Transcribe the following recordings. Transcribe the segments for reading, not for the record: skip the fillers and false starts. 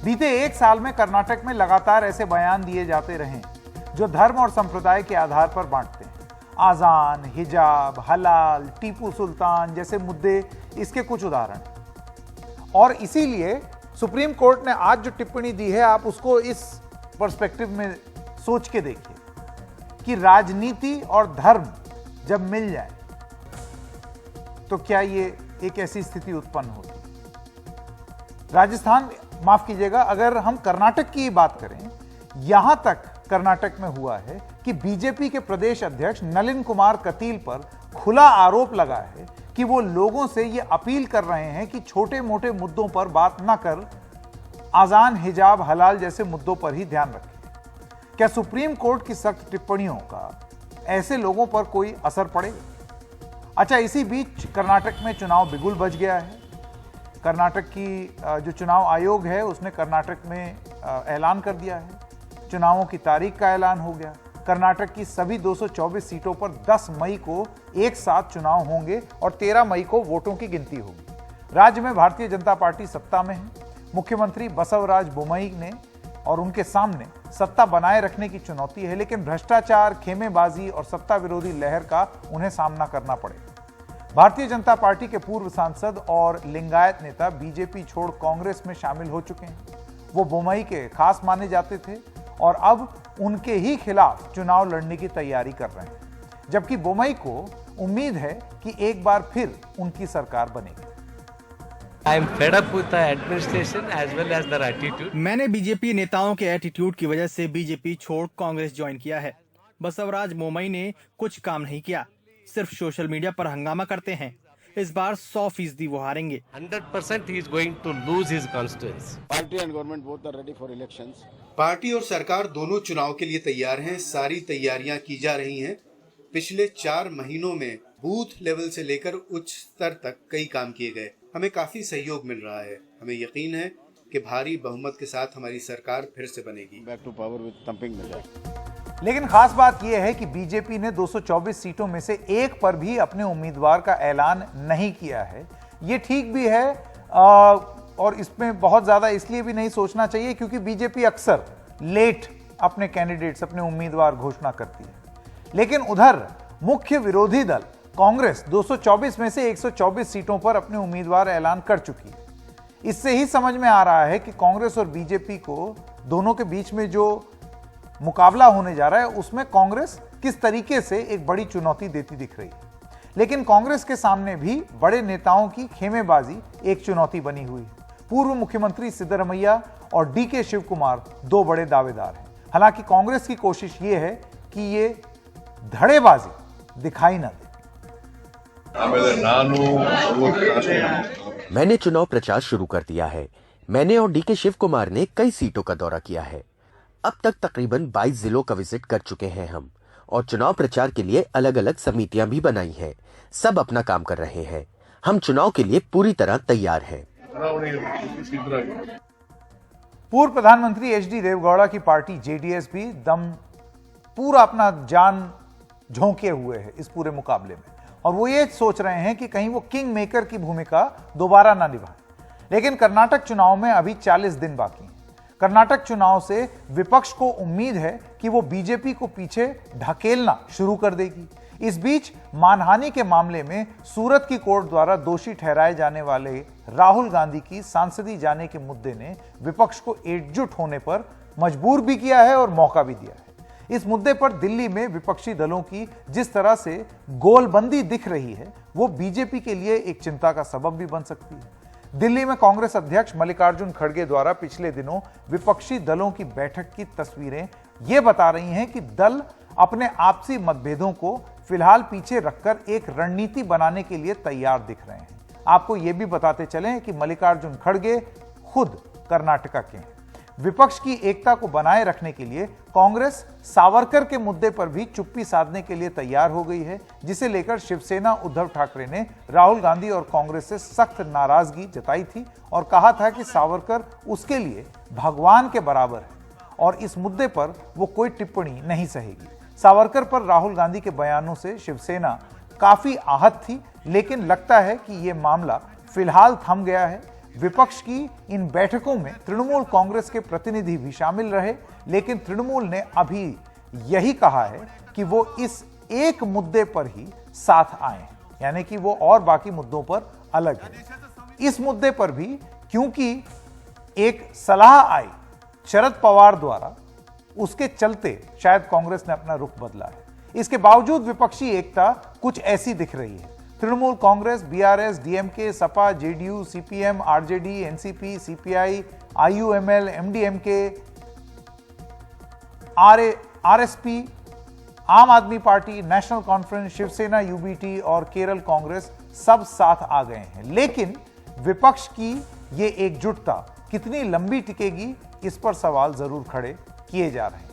बीते एक साल में कर्नाटक में लगातार ऐसे बयान दिए जाते रहे जो धर्म और संप्रदाय के आधार पर बांटते हैं। आजान, हिजाब, हलाल, टीपू सुल्तान जैसे मुद्दे इसके कुछ उदाहरण। और इसीलिए सुप्रीम कोर्ट ने आज जो टिप्पणी दी है, आप उसको इस पर्सपेक्टिव में सोच के देखिए कि राजनीति और धर्म जब मिल जाए तो क्या ये एक ऐसी स्थिति उत्पन्न होती। राजस्थान, माफ कीजिएगा, अगर हम कर्नाटक की बात करें, यहां तक कर्नाटक में हुआ है कि बीजेपी के प्रदेश अध्यक्ष नलिन कुमार कटील पर खुला आरोप लगा है कि वो लोगों से ये अपील कर रहे हैं कि छोटे मोटे मुद्दों पर बात न कर आजान, हिजाब, हलाल जैसे मुद्दों पर ही ध्यान रखें। क्या सुप्रीम कोर्ट की सख्त टिप्पणियों का ऐसे लोगों पर कोई असर पड़ेगा? अच्छा, इसी बीच कर्नाटक में चुनाव बिगुल बज गया है। कर्नाटक की जो चुनाव आयोग है उसने कर्नाटक में ऐलान कर दिया है, चुनावों की तारीख का ऐलान हो गया। कर्नाटक की सभी 224 सीटों पर 10 मई को एक साथ चुनाव होंगे और 13 मई को वोटों की गिनती होगी। राज्य में भारतीय जनता पार्टी सत्ता में है। मुख्यमंत्री बसवराज बोम्मई ने और उनके सामने सत्ता बनाए रखने की चुनौती है, लेकिन भ्रष्टाचार, खेमेबाजी और सत्ता विरोधी लहर का उन्हें सामना करना पड़ेगा। भारतीय जनता पार्टी के पूर्व सांसद और लिंगायत नेता बीजेपी छोड़ कांग्रेस में शामिल हो चुके हैं। वो बोम्मई के खास माने जाते थे और अब उनके ही खिलाफ चुनाव लड़ने की तैयारी कर रहे हैं, जबकि बोम्मई को उम्मीद है कि एक बार फिर उनकी सरकार बनेगी। I am fed up with the administration as well as their attitude. मैंने बीजेपी नेताओं के एटीट्यूड की वजह से बीजेपी छोड़ कांग्रेस ज्वाइन किया है। बसवराज बोम्मई ने कुछ काम नहीं किया, सिर्फ सोशल मीडिया पर हंगामा करते हैं। इस बार 100% वो हारेंगे। 100% he is going to lose his constituency. Party and government both are ready for elections. Party और सरकार दोनों चुनाव के लिए तैयार हैं। सारी तैयारियां की जा रही हैं। पिछले 4 महीनों में बूथ लेवल से लेकर उच्च स्तर तक कई काम किए गए। हमें काफी सहयोग मिल रहा है। हमें यकीन है कि भारी बहुमत के साथ हमारी सरकार फिर से बनेगी। Back to power with thumping measure. लेकिन खास बात यह है कि बीजेपी ने 224 सीटों में से एक पर भी अपने उम्मीदवार का ऐलान नहीं किया है। ये ठीक भी है और इसमें बहुत ज्यादा इसलिए भी नहीं सोचना चाहिए क्योंकि बीजेपी अक्सर लेट अपने कैंडिडेट्स, अपने उम्मीदवार घोषणा करती है। लेकिन उधर मुख्य विरोधी दल कांग्रेस 224 में से 124 सीटों पर अपने उम्मीदवार ऐलान कर चुकी है। इससे ही समझ में आ रहा है कि कांग्रेस और बीजेपी को दोनों के बीच में जो मुकाबला होने जा रहा है उसमें कांग्रेस किस तरीके से एक बड़ी चुनौती देती दिख रही है। लेकिन कांग्रेस के सामने भी बड़े नेताओं की खेमेबाजी एक चुनौती बनी हुई है। पूर्व मुख्यमंत्री सिद्धरमैया और डीके शिव कुमार 2 बड़े दावेदार हैं। हालांकि कांग्रेस की कोशिश ये है कि ये धड़ेबाजी दिखाई न दे। मैंने चुनाव प्रचार शुरू कर दिया है। मैंने और डीके शिव कुमार ने कई सीटों का दौरा किया है। अब तक तकरीबन 22 जिलों का विजिट कर चुके हैं हम, और चुनाव प्रचार के लिए अलग अलग समितियां भी बनाई हैं। सब अपना काम कर रहे हैं। हम चुनाव के लिए पूरी तरह तैयार हैं। पूर्व प्रधानमंत्री एचडी देवगौड़ा की पार्टी जेडीएस भी पूरा अपना जान झोंके हुए है इस पूरे मुकाबले में, और वो ये सोच रहे हैं कि कहीं वो किंग मेकर की भूमिका दोबारा ना निभाएं। लेकिन कर्नाटक चुनाव में अभी 40 दिन बाकी हैं। कर्नाटक चुनाव से विपक्ष को उम्मीद है कि वो बीजेपी को पीछे ढकेलना शुरू कर देगी। इस बीच मानहानि के मामले में सूरत की कोर्ट द्वारा दोषी ठहराए जाने वाले राहुल गांधी की सांसदी जाने के मुद्दे ने विपक्ष को एकजुट होने पर मजबूर भी किया है और मौका भी दिया है। इस मुद्दे पर दिल्ली में विपक्षी दलों की जिस तरह से गोलबंदी दिख रही है वो बीजेपी के लिए एक चिंता का सबब भी बन सकती है। दिल्ली में कांग्रेस अध्यक्ष मल्लिकार्जुन खड़गे द्वारा पिछले दिनों विपक्षी दलों की बैठक की तस्वीरें ये बता रही हैं कि दल अपने आपसी मतभेदों को फिलहाल पीछे रखकर एक रणनीति बनाने के लिए तैयार दिख रहे हैं। आपको यह भी बताते चलें कि मल्लिकार्जुन खड़गे खुद कर्नाटका के हैं। विपक्ष की एकता को बनाए रखने के लिए कांग्रेस सावरकर के मुद्दे पर भी चुप्पी साधने के लिए तैयार हो गई है, जिसे लेकर शिवसेना उद्धव ठाकरे ने राहुल गांधी और कांग्रेस से सख्त नाराजगी जताई थी और कहा था कि सावरकर उसके लिए भगवान के बराबर है और इस मुद्दे पर वो कोई टिप्पणी नहीं सहेगी। सावरकर पर राहुल गांधी के बयानों से शिवसेना काफी आहत थी, लेकिन लगता है कि ये मामला फिलहाल थम गया है। विपक्ष की इन बैठकों में तृणमूल कांग्रेस के प्रतिनिधि भी शामिल रहे, लेकिन तृणमूल ने अभी यही कहा है कि वो इस एक मुद्दे पर ही साथ आए हैं, यानी कि वो और बाकी मुद्दों पर अलग है। इस मुद्दे पर भी क्योंकि एक सलाह आई शरद पवार द्वारा, उसके चलते शायद कांग्रेस ने अपना रुख बदला है। इसके बावजूद विपक्षी एकता कुछ ऐसी दिख रही है। तृणमूल कांग्रेस, बीआरएस, डीएमके, सपा, JDU, CPM, RJD, NCP, CPI, IUML, MDMK, RSP, Aam Aadmi Party, National Conference, Shiv Sena, UBT और केरल कांग्रेस सब साथ आ गए हैं। लेकिन विपक्ष की ये एकजुटता कितनी लंबी टिकेगी, इस पर सवाल जरूर खड़े किए जा रहे हैं।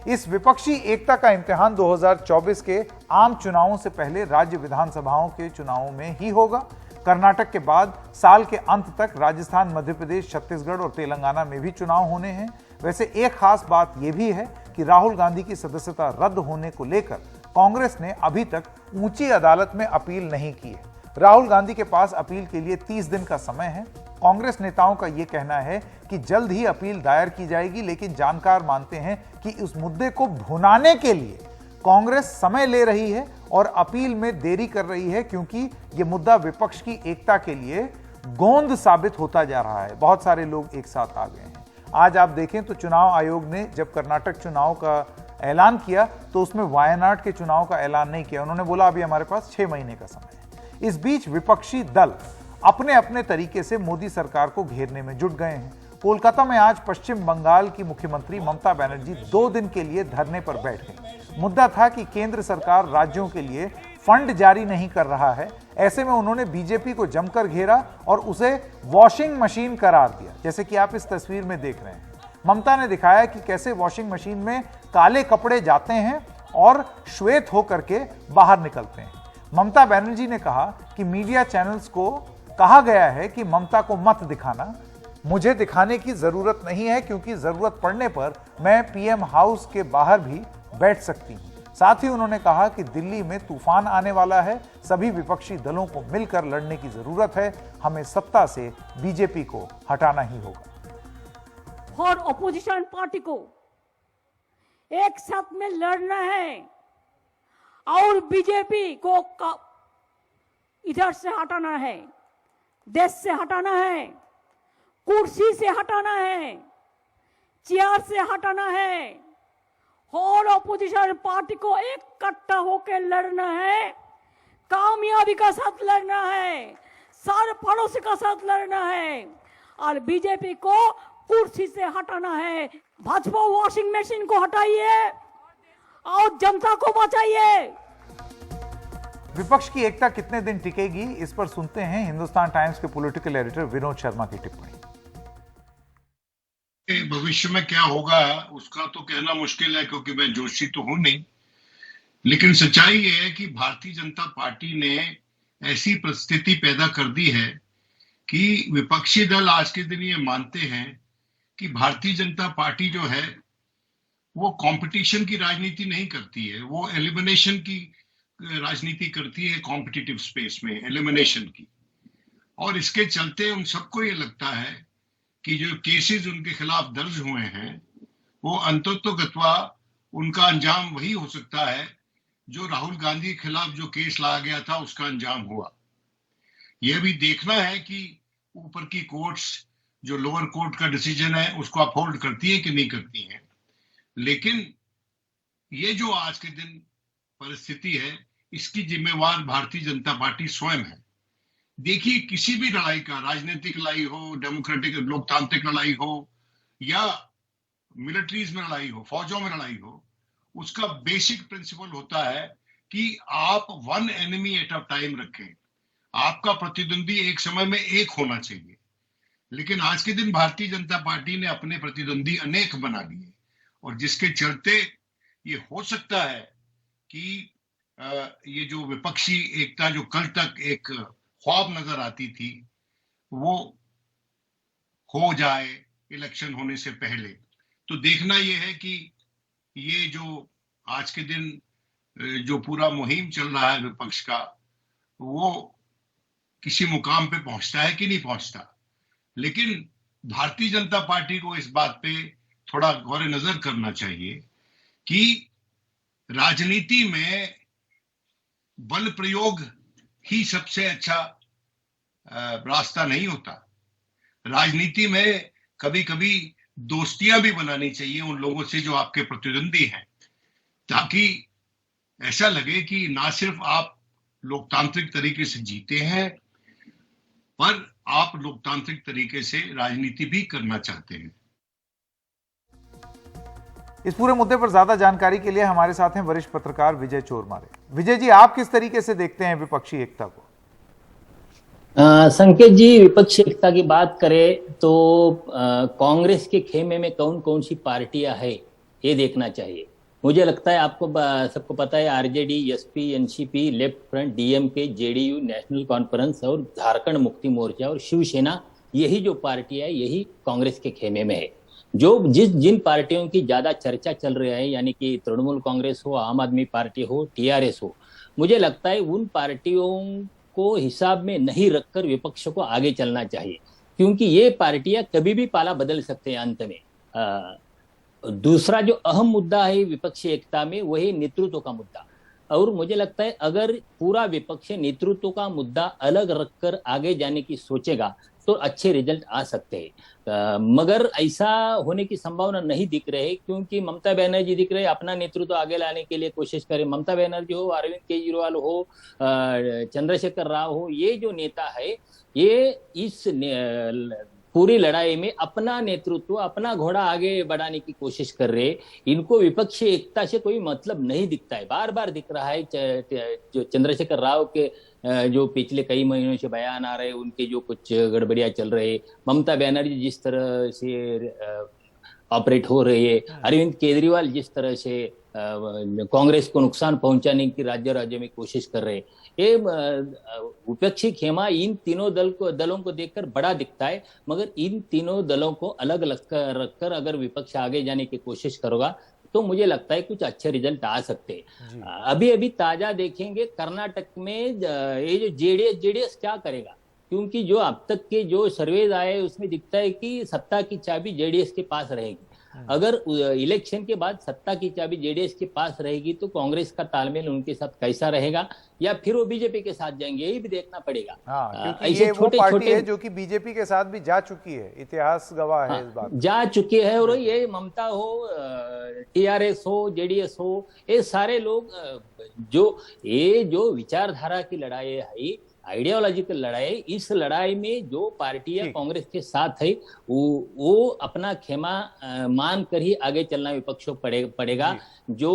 इस विपक्षी एकता का इम्तिहान 2024 के आम चुनावों से पहले राज्य विधानसभाओं के चुनावों में ही होगा। कर्नाटक के बाद साल के अंत तक राजस्थान, मध्य प्रदेश, छत्तीसगढ़ और तेलंगाना में भी चुनाव होने हैं। वैसे एक खास बात यह भी है कि राहुल गांधी की सदस्यता रद्द होने को लेकर कांग्रेस ने अभी तक ऊंची अदालत में अपील नहीं की है। राहुल गांधी के पास अपील के लिए 30 दिन का समय है। कांग्रेस नेताओं का यह कहना है कि जल्द ही अपील दायर की जाएगी, लेकिन जानकार मानते हैं कि उस मुद्दे को भुनाने के लिए कांग्रेस समय ले रही है और अपील में देरी कर रही है, क्योंकि यह मुद्दा विपक्ष की एकता के लिए गोंद साबित होता जा रहा है। बहुत सारे लोग एक साथ आ गए हैं। आज आप देखें तो चुनाव आयोग ने जब कर्नाटक चुनाव का ऐलान किया तो उसमें वायनाड के चुनाव का ऐलान नहीं किया। उन्होंने बोला अभी हमारे पास 6 महीने का समय है। इस बीच विपक्षी दल अपने अपने तरीके से मोदी सरकार को घेरने में जुट गए हैं। कोलकाता में आज पश्चिम बंगाल की मुख्यमंत्री ममता बनर्जी 2 दिन के लिए धरने पर बैठ गई। मुद्दा था कि केंद्र सरकार राज्यों के लिए फंड जारी नहीं कर रहा है। ऐसे में उन्होंने बीजेपी को जमकर घेरा और उसे वॉशिंग मशीन करार दिया, जैसे कि आप इस तस्वीर में देख रहे हैं। ममता ने दिखाया कि कैसे वॉशिंग मशीन में काले कपड़े जाते हैं और श्वेत होकर के बाहर निकलते हैं। ममता बनर्जी ने कहा कि मीडिया चैनल्स को कहा गया है कि ममता को मत दिखाना, मुझे दिखाने की जरूरत नहीं है, क्योंकि जरूरत पड़ने पर मैं पीएम हाउस के बाहर भी बैठ सकती हूं। साथ ही उन्होंने कहा कि दिल्ली में तूफान आने वाला है, सभी विपक्षी दलों को मिलकर लड़ने की जरूरत है, हमें सत्ता से बीजेपी को हटाना ही होगा। और ऑपोजिशन पार्टी को एक साथ में लड़ना है और बीजेपी को इधर से हटाना है, देश से हटाना है, कुर्सी से हटाना है, चेयर से हटाना है और ऑपोजिशन पार्टी को इकट्ठा होकर लड़ना है, कामयाबी का साथ लड़ना है, सारे पड़ोसी का साथ लड़ना है और बीजेपी को कुर्सी से हटाना है। भाजपा वॉशिंग मशीन को हटाइए और जनता को बचाइए। विपक्ष की एकता कितने दिन टिकेगी, इस पर सुनते हैं हिंदुस्तान टाइम्स के पॉलिटिकल एडिटर विनोद शर्मा की टिप्पणी। भविष्य में क्या होगा उसका तो कहना मुश्किल है, क्योंकि मैं जोशी तो हूं नहीं, लेकिन सच्चाई ये है कि भारतीय जनता पार्टी ने ऐसी परिस्थिति पैदा कर दी है कि विपक्षी दल आज के दिन ये मानते हैं कि भारतीय जनता पार्टी जो है वो कंपटीशन की राजनीति नहीं करती है, वो एलिमिनेशन की राजनीति करती है, कॉम्पिटिटिव स्पेस में एलिमिनेशन की। और इसके चलते उन सबको ये लगता है कि जो केसेस उनके खिलाफ दर्ज हुए हैं वो अंततोगत्वा उनका अंजाम वही हो सकता है जो राहुल गांधी के खिलाफ जो केस लाया गया था उसका अंजाम हुआ। यह भी देखना है कि ऊपर की कोर्ट्स जो लोअर कोर्ट का डिसीजन है उसको अपहोल्ड करती है कि नहीं करती है। लेकिन ये जो आज के दिन परिस्थिति है इसकी जिम्मेवार भारतीय जनता पार्टी स्वयं है। देखिए, किसी भी लड़ाई का, राजनीतिक लड़ाई हो, डेमोक्रेटिक लोकतांत्रिक लड़ाई हो या मिलिट्रीज में लड़ाई हो, फौजों में लड़ाई हो, उसका बेसिक प्रिंसिपल होता है कि आप one enemy at a time रखें। आपका प्रतिद्वंदी एक समय में एक होना चाहिए। लेकिन आज के दिन भारतीय जनता पार्टी ने अपने प्रतिद्वंदी अनेक बना दिए और जिसके चलते ये हो सकता है कि ये जो विपक्षी एकता जो कल तक एक ख्वाब नजर आती थी वो हो जाए इलेक्शन होने से पहले। तो देखना यह है कि ये जो आज के दिन जो पूरा मुहिम चल रहा है विपक्ष का वो किसी मुकाम पे पहुंचता है कि नहीं पहुंचता। लेकिन भारतीय जनता पार्टी को इस बात पे थोड़ा गौर नजर करना चाहिए कि राजनीति में बल प्रयोग ही सबसे अच्छा रास्ता नहीं होता। राजनीति में कभी कभी दोस्तियां भी बनानी चाहिए उन लोगों से जो आपके प्रतिद्वंदी हैं, ताकि ऐसा लगे कि ना सिर्फ आप लोकतांत्रिक तरीके से जीते हैं, पर आप लोकतांत्रिक तरीके से राजनीति भी करना चाहते हैं। इस पूरे मुद्दे पर ज्यादा जानकारी के लिए हमारे साथ हैं वरिष्ठ पत्रकार विजय चोरमारे। विजय जी, आप किस तरीके से देखते हैं विपक्षी एकता को? संकेत जी, विपक्षी एकता की बात करें तो कांग्रेस के खेमे में कौन कौन सी पार्टियां है ये देखना चाहिए। मुझे लगता है आपको सबको पता है, RJD, SP, NCP, left front, DMK, JDU, national conference और झारखंड मुक्ति मोर्चा और शिवसेना, यही जो पार्टियां है यही कांग्रेस के खेमे में है। जो जिन पार्टियों की ज्यादा चर्चा चल रही है, यानी कि तृणमूल कांग्रेस हो, आम आदमी पार्टी हो, टीआरएस हो, मुझे लगता है उन पार्टियों को हिसाब में नहीं रखकर विपक्ष को आगे चलना चाहिए, क्योंकि ये पार्टियां कभी भी पाला बदल सकते हैं अंत में। दूसरा जो अहम मुद्दा है विपक्षी एकता में, वही नेतृत्व का मुद्दा। और मुझे लगता है अगर पूरा विपक्ष नेतृत्व का मुद्दा अलग रखकर आगे जाने की सोचेगा तो अच्छे रिजल्ट आ सकते हैं, मगर ऐसा होने की संभावना नहीं दिख रही, क्योंकि ममता बनर्जी दिख रहे अपना नेतृत्व आगे लाने के लिए कोशिश करें। ममता बनर्जी हो, अरविंद केजरीवाल हो, चंद्रशेखर राव हो, ये जो नेता है ये इस पूरी लड़ाई में अपना नेतृत्व, अपना घोड़ा आगे बढ़ाने की कोशिश कर रहे। इनको विपक्षी एकता से कोई मतलब नहीं दिखता है। बार बार दिख रहा है जो चंद्रशेखर राव के जो पिछले कई महीनों से बयान आ रहे, उनके जो कुछ गड़बड़ियां चल रहे, ममता बनर्जी जिस तरह से ऑपरेट हो रही है, अरविंद केजरीवाल जिस तरह से कांग्रेस को नुकसान पहुंचाने की राज्य में कोशिश कर रहे, ये विपक्षी खेमा इन तीनों दलों को देखकर बड़ा दिखता है, मगर इन तीनों दलों को अलग रखकर अगर विपक्ष आगे जाने की कोशिश करेगा तो मुझे लगता है कुछ अच्छे रिजल्ट आ सकते हैं। अभी ताजा देखेंगे कर्नाटक में ये जो जेडीएस क्या करेगा, क्योंकि जो अब तक के जो सर्वेज आए उसमें दिखता है कि सत्ता की चाबी जेडीएस के पास रहेगी। अगर इलेक्शन के बाद सत्ता की चाबी जेडीएस के पास रहेगी तो कांग्रेस का तालमेल उनके साथ कैसा रहेगा, या फिर वो बीजेपी के साथ जाएंगे, यही भी देखना पड़ेगा। क्योंकि ये वो पार्टी है जो कि बीजेपी के साथ भी जा चुकी है, इतिहास गवाह है इस बात। जा चुकी है, और ये ममता हो, टीआरएस हो, जेडीएस हो, ये सारे लोग जो विचारधारा की लड़ाई है, आइडियोलॉजिकल लड़ाई, इस लड़ाई में जो पार्टियां कांग्रेस के साथ है वो अपना खेमा मान कर ही आगे चलना विपक्ष को पड़ेगा। जो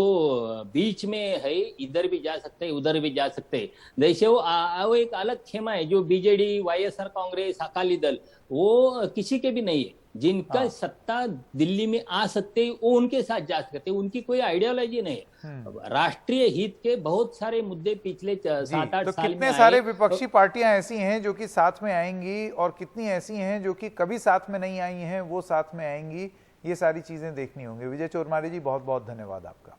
बीच में है, इधर भी जा सकते हैं उधर भी जा सकते हैं, जैसे वो एक अलग खेमा है जो बीजेडी, वाईएसआर कांग्रेस, अकाली दल, वो किसी के भी नहीं है। जिनका सत्ता दिल्ली में आ सकते हैं वो उनके साथ जा सकते हैं, उनकी कोई आइडियोलॉजी नहीं है। राष्ट्रीय हित के बहुत सारे मुद्दे पिछले 7-8 साल में कितने सारे विपक्षी पार्टियां ऐसी हैं जो कि साथ में आएंगी और कितनी ऐसी हैं जो कि कभी साथ में नहीं आई हैं, वो साथ में आएंगी, ये सारी चीजें देखनी होंगी। विजय चोरमारे जी, बहुत बहुत धन्यवाद आपका।